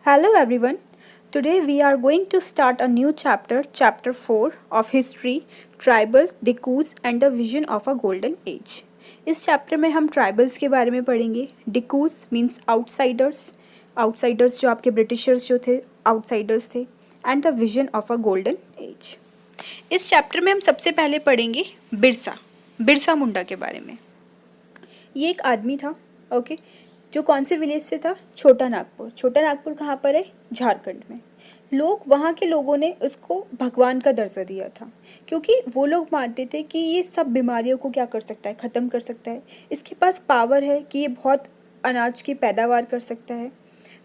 Hello everyone. Today we are going to start a new chapter, chapter 4 of history, tribals, Dikus and the vision of a golden age. इस chapter में हम tribals के बारे में पढ़ेंगे. डिकूज means outsiders, outsiders जो आपके Britishers जो थे आउटसाइडर्स थे, and the vision of a golden age. इस चैप्टर में हम सबसे पहले पढ़ेंगे बिरसा, बिरसा मुंडा के बारे में. ये एक आदमी था, ओके, जो कौन से विलेज से था? छोटा नागपुर. छोटा नागपुर कहाँ पर है? झारखंड में. लोग, वहाँ के लोगों ने उसको भगवान का दर्जा दिया था, क्योंकि वो लोग मानते थे कि ये सब बीमारियों को क्या कर सकता है? ख़त्म कर सकता है. इसके पास पावर है कि ये बहुत अनाज की पैदावार कर सकता है.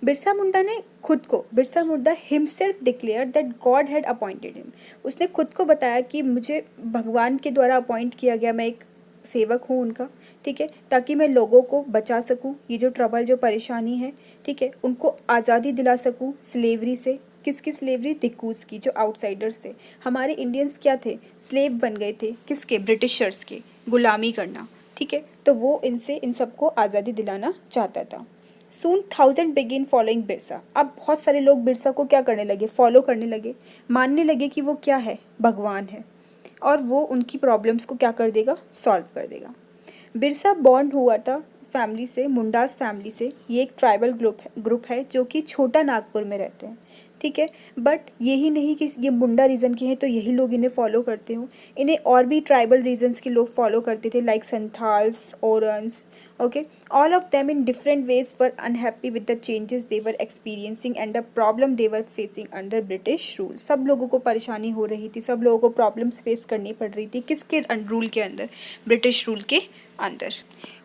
बिरसा मुंडा ने खुद को, Birsa Munda himself declare that God had appointed him. उसने खुद को बताया कि मुझे भगवान के द्वारा अपॉइंट किया गया, मैं एक सेवक हूँ उनका, ठीक है, ताकि मैं लोगों को बचा सकूँ. ये जो ट्रबल, जो परेशानी है, ठीक है, उनको आज़ादी दिला सकूँ स्लेवरी से. किसकी स्लेवरी? दिक्कूज की, जो आउटसाइडर्स थे. हमारे इंडियंस क्या थे? स्लेव बन गए थे. किसके? ब्रिटिशर्स के, गुलामी करना, ठीक है. तो वो इनसे, इन सबको आज़ादी दिलाना चाहता था. सून 1000 बिगिन फॉलोइंग बिरसा. अब बहुत सारे लोग बिरसा को क्या करने लगे? फॉलो करने लगे, मानने लगे कि वो क्या है? भगवान है, और वो उनकी प्रॉब्लम्स को क्या कर देगा? सॉल्व कर देगा. बिरसा बॉर्न हुआ था फैमिली से, मुंडास फैमिली से. ये एक ट्राइबल ग्रुप है जो कि छोटा नागपुर में रहते हैं, ठीक है. बट यही नहीं कि ये मुंडा रीजन के हैं तो यही लोग इन्हें फॉलो करते हो. इन्हें और भी ट्राइबल रीजन्स के लोग फॉलो करते थे, like Santhals, Oraons, okay. All of them in different ways were unhappy with the changes they were experiencing and the problem they were facing under British rule. सब लोगों को परेशानी हो रही थी, सब लोगों को प्रॉब्लम्स फेस करनी पड़ रही थी. किसके रूल के अंदर? ब्रिटिश रूल के अंदर.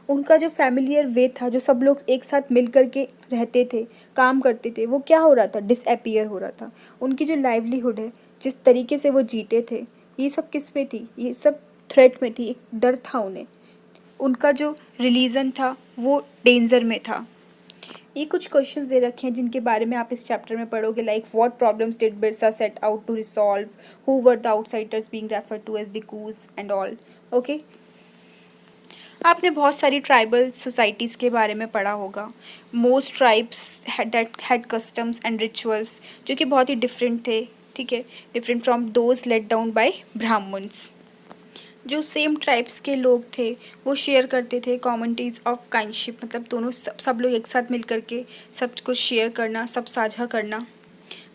उनका जो फैमिलियर वे था, जो सब लोग एक साथ मिल कर के रहते थे, काम करते थे, वो क्या हो रहा था? डिसअपियर हो रहा था. उनकी जो लाइवलीहुड है, जिस तरीके से वो जीते थे, ये सब किस में थी? ये सब थ्रेट में थी. एक डर था उन्हें. उनका जो रिलीजन था वो डेंजर में था. ये कुछ क्वेश्चंस दे रखे हैं जिनके बारे में आप इस चैप्टर में पढ़ोगे, like what problems did Birsa set out to resolve, who were the outsiders being referred to as dikus and all, okay. आपने बहुत सारी ट्राइबल सोसाइटीज़ के बारे में पढ़ा होगा. Most tribes that had customs and rituals जो कि बहुत ही डिफरेंट थे, ठीक है, different from those let down by Brahmins. जो सेम ट्राइब्स के लोग थे वो शेयर करते थे कॉमनिटीज़ ऑफ काइंडशिप, मतलब दोनों सब लोग एक साथ मिल करके सब कुछ शेयर करना, सब साझा करना.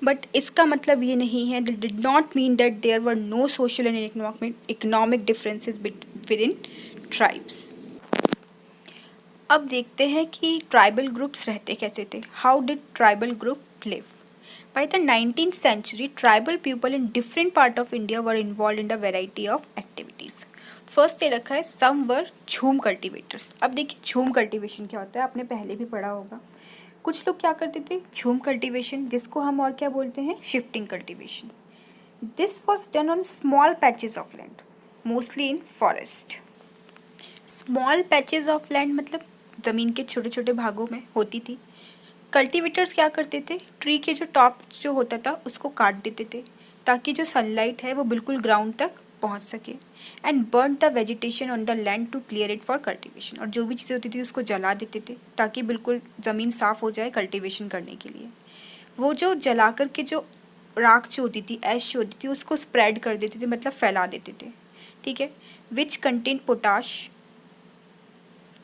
बट इसका मतलब ये नहीं है, that did not mean that there were no social and economic differences with in tribes. अब देखते हैं कि ट्राइबल ग्रुप्स रहते कैसे थे. How did tribal group live? By the 19th century, tribal people in different part of India were involved in a variety of activities. First they रखा है सम वर झूम कल्टिवेटर्स. अब देखिए झूम कल्टिवेशन क्या होता है, आपने पहले भी पढ़ा होगा. कुछ लोग क्या करते थे? झूम कल्टिवेशन, जिसको हम और क्या बोलते हैं? Shifting cultivation. This was done on small patches of land, mostly in forest. Small patches of land मतलब ज़मीन के छोटे छोटे भागों में होती थी. कल्टीवेटर्स क्या करते थे? ट्री के जो टॉप जो होता था उसको काट देते थे ताकि जो सनलाइट है वो बिल्कुल ग्राउंड तक पहुंच सके. And burn the vegetation on the land to clear it for cultivation. और जो भी चीज़ें होती थी उसको जला देते थे ताकि बिल्कुल ज़मीन साफ़ हो जाए कल्टीवेशन करने के लिए. वो जो जला कर के जो राख जो होती थी, ऐश जो होती थी, उसको स्प्रेड कर देते थे, मतलब फैला देते थे, ठीक है. Which contain potash.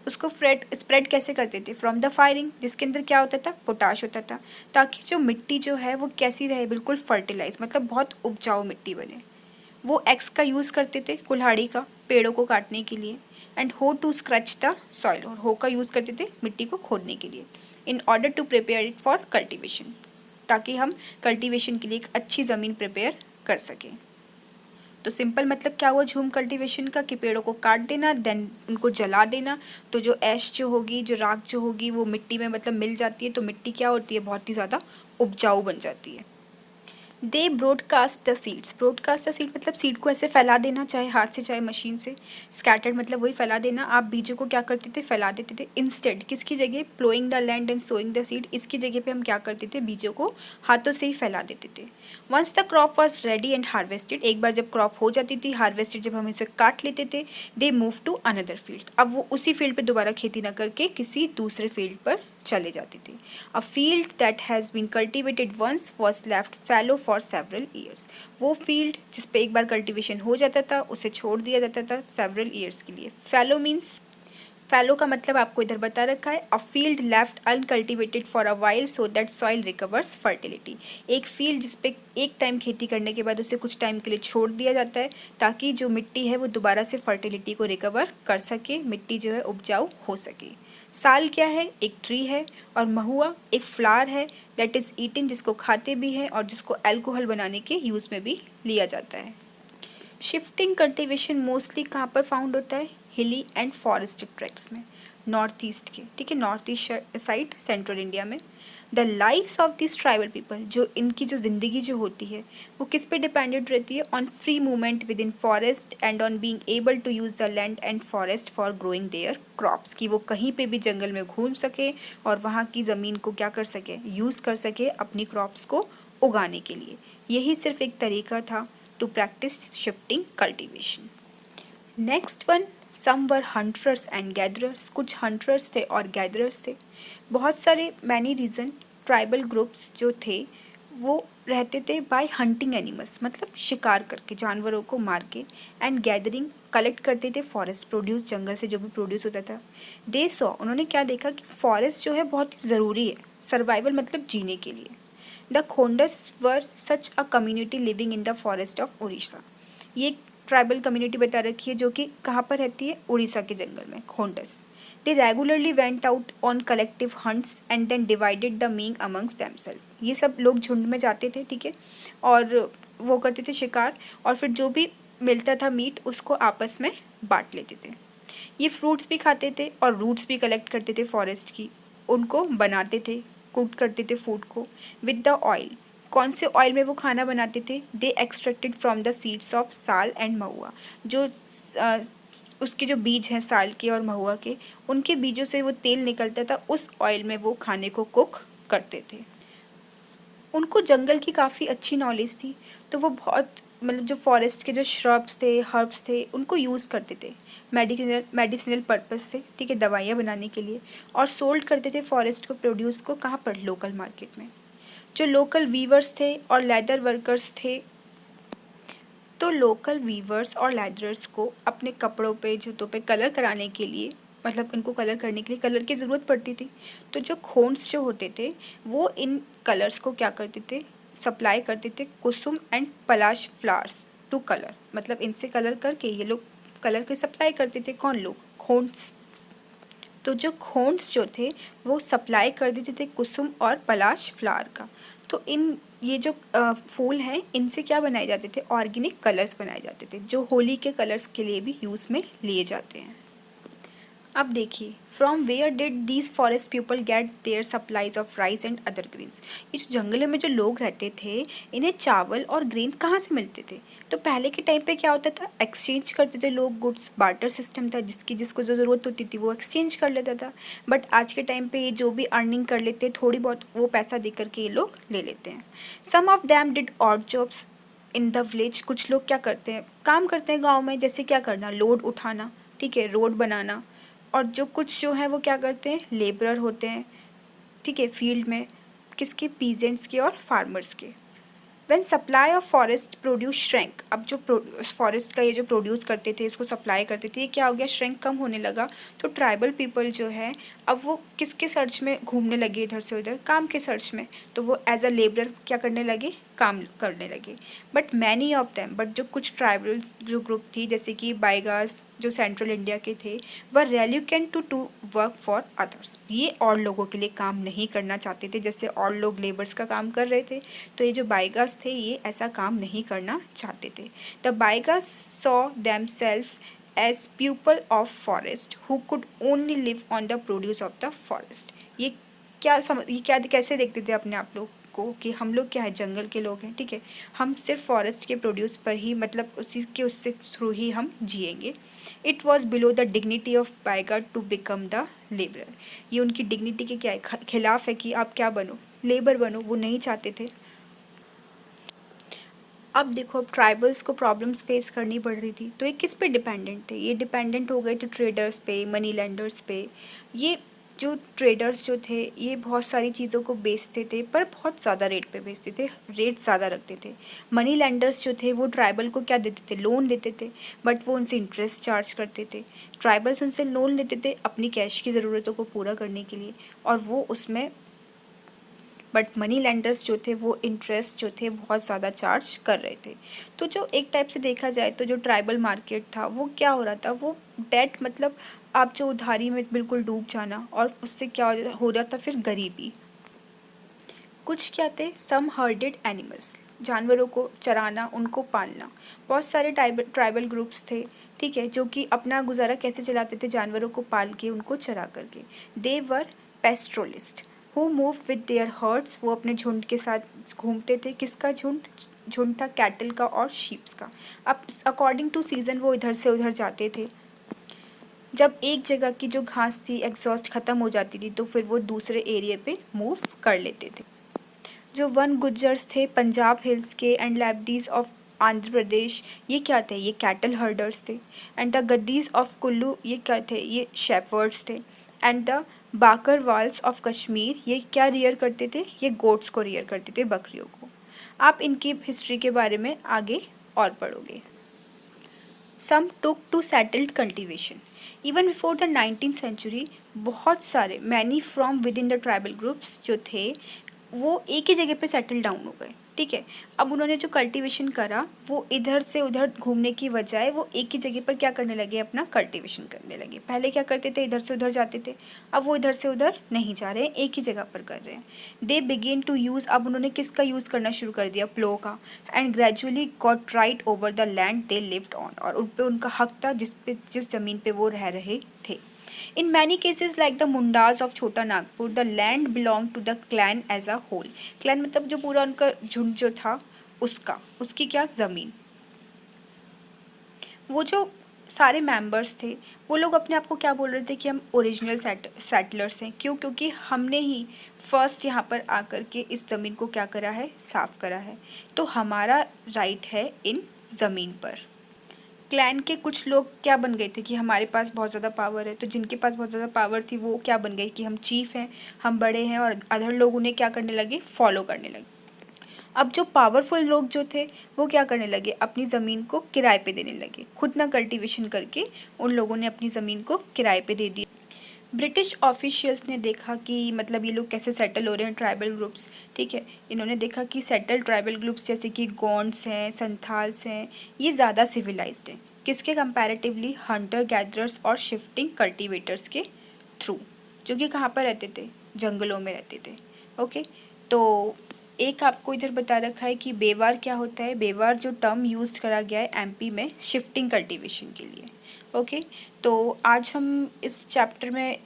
उसको स्प्रेड कैसे करते थे? फ्रॉम द फायरिंग, जिसके अंदर क्या होता था? पोटाश होता था, ताकि जो मिट्टी जो है वो कैसी रहे? बिल्कुल फर्टिलाइज, मतलब बहुत उपजाऊ मिट्टी बने. वो एक्स का यूज़ करते थे, कुल्हाड़ी का, पेड़ों को काटने के लिए. एंड हो टू स्क्रैच द सॉइल, और हो का यूज़ करते थे मिट्टी को खोदने के लिए, in order to prepare it for cultivation, ताकि हम कल्टिवेशन के लिए एक अच्छी ज़मीन प्रिपेयर कर सकें. तो सिंपल मतलब क्या हुआ झूम कल्टीवेशन का? कि पेड़ों को काट देना, देन उनको जला देना. तो जो ऐश जो होगी, जो राख जो होगी, वो मिट्टी में मतलब मिल जाती है, तो मिट्टी क्या होती है? बहुत ही ज़्यादा उपजाऊ बन जाती है. They broadcast the seeds. Broadcast the seed मतलब सीड को ऐसे फैला देना, चाहे हाथ से चाहे मशीन से. स्कैटर्ड मतलब वही फैला देना. आप बीजों को क्या करते थे? फैला देते थे. इंस्टेड किसकी जगह? Ploughing the land and sowing the seed, इसकी जगह पे हम क्या करते थे? बीजों को हाथों से ही फैला देते थे. Once the crop was ready and harvested, एक बार जब क्रॉप हो जाती थी, हार्वेस्टेड जब हम इसे काट लेते थे, they move to another field. अब वो उसी फील्ड पर दोबारा खेती ना करके किसी दूसरे फील्ड पर चले जाते थे। A field that has been cultivated once was left fallow for several years. वो फील्ड जिस पे एक बार कल्टिवेशन हो जाता था उसे छोड़ दिया जाता था सेवरल ईयर्स के लिए। फैलो मीन्स, फैलो का मतलब आपको इधर बता रखा है, a field left uncultivated for a while so that soil recovers fertility. एक फील्ड जिस पे एक टाइम खेती करने के बाद उसे कुछ टाइम के लिए छोड़ दिया जाता है ताकि जो मिट्टी है वो दोबारा से फर्टिलिटी को रिकवर कर सके, मिट्टी जो है उपजाऊ हो सके। साल क्या है? एक ट्री है। और महुआ एक फ्लावर है दैट इज़ ईटन, जिसको खाते भी हैं और जिसको अल्कोहल बनाने के यूज़ में भी लिया जाता है। शिफ्टिंग कल्टीवेशन मोस्टली कहाँ पर फाउंड होता है? हिली एंड फॉरेस्टेड ट्रैक्ट्स में, नॉर्थ ईस्ट के, ठीक है, north east side central India में। The lifes of this tribal people, जो इनकी जो ज़िंदगी जो होती है वो किस पे डिपेंडेंट रहती है? On free movement with in forest and on being able to use the land and forest for growing their crops, कि वो कहीं पे भी जंगल में घूम सके और वहाँ की ज़मीन को क्या कर सके? यूज़ कर सके अपनी क्रॉप्स को उगाने के लिए। यही सिर्फ एक तरीका था to practice shifting cultivation. Next one, some were hunters and gatherers. कुछ hunters थे और gatherers थे। बहुत सारे many reason tribal groups जो थे वो रहते थे by hunting animals, मतलब शिकार करके, जानवरों को मार के, and gathering, कलेक्ट करते थे फॉरेस्ट प्रोड्यूस, जंगल से जो भी प्रोड्यूस होता था। दे सॉ, उन्होंने क्या देखा कि फॉरेस्ट जो है बहुत ही ज़रूरी है सर्वाइवल, मतलब जीने के लिए। The Khonds were such a community living in the forest of Orissa. ये ट्राइबल कम्युनिटी बता रखी है जो कि कहाँ पर रहती है? उड़ीसा के जंगल में, Khonds. They regularly went out on collective hunts and then divided the meat amongst themselves. ये सब लोग झुंड में जाते थे, ठीक है, और वो करते थे शिकार, और फिर जो भी मिलता था मीट उसको आपस में बांट लेते थे। ये फ्रूट्स भी खाते थे और रूट्स भी कलेक्ट करते थे फॉरेस्ट की, उनको बनाते थे, कुक करते थे फूड को विद द ऑयल। कौन से ऑयल में वो खाना बनाते थे? They extracted from the seeds of sal and mahua. जो उसके जो बीज हैं साल के और महुआ के, उनके बीजों से वो तेल निकलता था, उस ऑयल में वो खाने को कुक करते थे। उनको जंगल की काफ़ी अच्छी नॉलेज थी, तो वो बहुत, मतलब जो फॉरेस्ट के जो श्रब्स थे, हर्ब्स थे, उनको यूज़ करते थे मेडिसिनल पर्पस से, ठीक है, दवाइयाँ बनाने के लिए, और सोल्ड करते थे फॉरेस्ट को प्रोड्यूस को, कहाँ पर? लोकल मार्केट में। जो लोकल वीवर्स थे और लेदर वर्कर्स थे, तो लोकल वीवर्स और लेदरर्स को अपने कपड़ों पे, जूतों पे कलर कराने के लिए, मतलब इनको कलर करने के लिए कलर की ज़रूरत पड़ती थी। तो जो खोन्स जो होते थे वो इन कलर्स को क्या करते थे? सप्लाई करते थे kusum and palash flowers to colour, मतलब इनसे कलर करके ये लोग कलर की सप्लाई करते थे। कौन लोग? खोन्स। तो जो खोन्स जो थे वो सप्लाई कर देते थे कुसुम और पलाश फ्लावर का। तो इन ये जो फूल हैं इनसे क्या बनाए जाते थे? ऑर्गेनिक कलर्स बनाए जाते थे, जो होली के कलर्स के लिए भी यूज़ में लिए जाते हैं। अब देखिए, from where did these forest people get their supplies of rice and other grains. ये जो जंगलों में जो लोग रहते थे, इन्हें चावल और ग्रेन कहाँ से मिलते थे? तो पहले के टाइम पे क्या होता था? एक्सचेंज करते थे लोग, गुड्स बार्टर सिस्टम था, जिसको जो ज़रूरत होती थी वो एक्सचेंज कर लेता था। बट आज के टाइम पे ये जो भी अर्निंग कर लेते हैं थोड़ी बहुत, वो पैसा दे करके ये लोग ले लेते हैं। Some of them did odd jobs in the village. कुछ लोग क्या करते हैं? काम करते हैं गाँव में, जैसे क्या करना? लोड उठाना, ठीक है, रोड बनाना। और जो कुछ जो है वो क्या करते हैं? लेबरर होते हैं, ठीक है, फील्ड में, किसके? पीजेंट्स के और फार्मर्स के। When supply of forest produce shrank, अब जो फॉरेस्ट का ये जो प्रोड्यूस करते थे, इसको सप्लाई करते थे, ये क्या हो गया? श्रैंक कम होने लगा। तो ट्राइबल पीपल जो है अब वो किसके सर्च में घूमने लगे? इधर से उधर, काम के सर्च में। तो वो एज अ लेबरर क्या करने लगे? काम करने लगे। But many of them, but जो कुछ ट्राइबल जो ग्रुप थी, जैसे कि बाइगास जो सेंट्रल इंडिया के थे, वह रेल्यूकेंट टू वर्क फॉर अदर्स। ये और लोगों के लिए काम नहीं करना चाहते थे, जैसे और लोग लेबर्स का काम कर रहे थे, तो ये जो बाइगास थे ये ऐसा काम नहीं करना चाहते थे। The Baigas saw themselves as people of forest who could only live on the produce of the forest. ये क्या कैसे देखते थे अपने आप लोग को कि हम लोग क्या है? जंगल के लोग हैं, ठीक है, हम सिर्फ फॉरेस्ट के प्रोड्यूस पर ही, मतलब उससे थ्रू ही हम जिएंगे। It was below the dignity of Baiga to become the labourer. ये उनकी डिग्निटी के क्या है? खिलाफ है कि आप क्या बनो? लेबर बनो, वो नहीं चाहते थे। अब देखो, अब ट्राइबल्स को प्रॉब्लम्स फेस करनी पड़ रही थी, तो ये किस पे डिपेंडेंट थे? ये डिपेंडेंट हो गए थे ट्रेडर्स पे, मनी लैंडर्स पे। ये जो ट्रेडर्स जो थे ये बहुत सारी चीज़ों को बेचते थे, पर बहुत ज़्यादा रेट पे बेचते थे, रेट ज़्यादा रखते थे। मनी लैंडर्स जो थे वो ट्राइबल को क्या देते थे, लोन देते थे, बट वो उनसे इंटरेस्ट चार्ज करते थे। ट्राइबल्स उनसे लोन लेते थे अपनी कैश की ज़रूरतों को पूरा करने के लिए, और वो उसमें बट मनी लेंडर्स जो थे वो इंटरेस्ट जो थे बहुत ज़्यादा चार्ज कर रहे थे। तो जो एक टाइप से देखा जाए तो जो ट्राइबल मार्केट था वो क्या हो रहा था, वो डेट मतलब आप जो उधारी में बिल्कुल डूब जाना, और उससे क्या हो रहा था फिर गरीबी। कुछ क्या थे, सम हर्डेड एनिमल्स, जानवरों को चराना, उनको पालना। बहुत सारे ट्राइबल ग्रुप्स थे, ठीक है, जो कि अपना गुजारा कैसे चलाते थे, जानवरों को पाल के उनको चरा करके। They were pastoralist who move with their herds, वो अपने झुंड के साथ घूमते थे। किसका झुंड, झुंड था कैटल का और शीप्स का। अब अकॉर्डिंग टू सीजन वो इधर से उधर जाते थे। जब एक जगह की जो घास थी एग्जॉस्ट ख़त्म हो जाती थी तो फिर वो दूसरे एरिया पे मूव कर लेते थे। जो वन गुज्जर्स थे पंजाब हिल्स के एंड लैब्डीज ऑफ आंध्र प्रदेश, ये क्या थे, ये कैटल हर्डर्स थे। एंड द गद्दीज ऑफ कुल्लू, ये क्या थे, ये शेपर्ड्स थे। एंड द बाकरवाल्स ऑफ कश्मीर, ये क्या रियर करते थे, ये गोट्स को रियर करते थे, बकरियों को। आप इनकी हिस्ट्री के बारे में आगे और पढ़ोगे। Some took to settled cultivation even before the 19th century. बहुत सारे मैनी फ्रॉम विद इन द ट्राइबल ग्रुप्स जो थे वो एक ही जगह पे सेटल डाउन हो गए, ठीक है। अब उन्होंने जो कल्टीवेशन करा वो इधर से उधर घूमने की बजाय वो एक ही जगह पर क्या करने लगे, अपना कल्टीवेशन करने लगे। पहले क्या करते थे, इधर से उधर जाते थे, अब वो इधर से उधर नहीं जा रहे हैं, एक ही जगह पर कर रहे हैं। दे बिगेन टू यूज़, अब उन्होंने किसका यूज़ करना शुरू कर दिया, प्लो का। And gradually got right over the land they lived on, और उन पर उनका हक था जिस ज़मीन पे वो रह रहे थे। In many cases like the Mundas of छोटा Nagpur, the land belonged to the clan as a whole. Clan मतलब जो पूरा उनका झुंड जो था उसकी क्या ज़मीन। वो जो सारे मेंबर्स थे वो लोग अपने आप को क्या बोल रहे थे कि हम ओरिजिनल सेटलर्स हैं। क्यों, क्योंकि हमने ही फर्स्ट यहाँ पर आकर के इस ज़मीन को क्या करा है, साफ़ करा है, तो हमारा राइट है इन ज़मीन पर। क्लैन के कुछ लोग क्या बन गए थे कि हमारे पास बहुत ज़्यादा पावर है, तो जिनके पास बहुत ज़्यादा पावर थी वो क्या बन गए कि हम चीफ हैं, हम बड़े हैं, और अदर लोग उन्हें क्या करने लगे, फॉलो करने लगे। अब जो पावरफुल लोग जो थे वो क्या करने लगे, अपनी ज़मीन को किराए पे देने लगे। खुद ना कल्टीवेशन करके उन लोगों ने अपनी ज़मीन को किराए पे दे दी। ब्रिटिश ऑफिशियल्स ने देखा कि मतलब ये लोग कैसे सेटल हो रहे हैं, ट्राइबल ग्रुप्स, ठीक है। इन्होंने देखा कि सेटल ट्राइबल ग्रुप्स जैसे कि गोंड्स हैं, संथाल्स हैं, ये ज़्यादा सिविलाइज्ड हैं। किसके कंपैरेटिवली, हंटर गैदरर्स और शिफ्टिंग कल्टीवेटर्स के थ्रू, जो कि कहाँ पर रहते थे, जंगलों में रहते थे। ओके, तो एक आपको इधर बता रखा है कि बेवार क्या होता है। बेवार जो टर्म यूज करा गया है एमपी में शिफ्टिंग कल्टीवेशन के लिए। ओके, तो आज हम इस चैप्टर में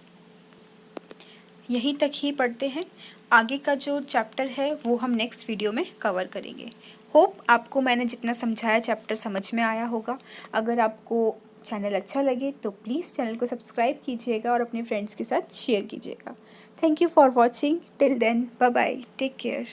यहीं तक ही पढ़ते हैं। आगे का जो चैप्टर है वो हम नेक्स्ट वीडियो में कवर करेंगे। होप आपको मैंने जितना समझाया चैप्टर समझ में आया होगा। अगर आपको चैनल अच्छा लगे तो प्लीज़ चैनल को सब्सक्राइब कीजिएगा और अपने फ्रेंड्स के साथ शेयर कीजिएगा। Thank you for watching. Till then, bye bye, take care.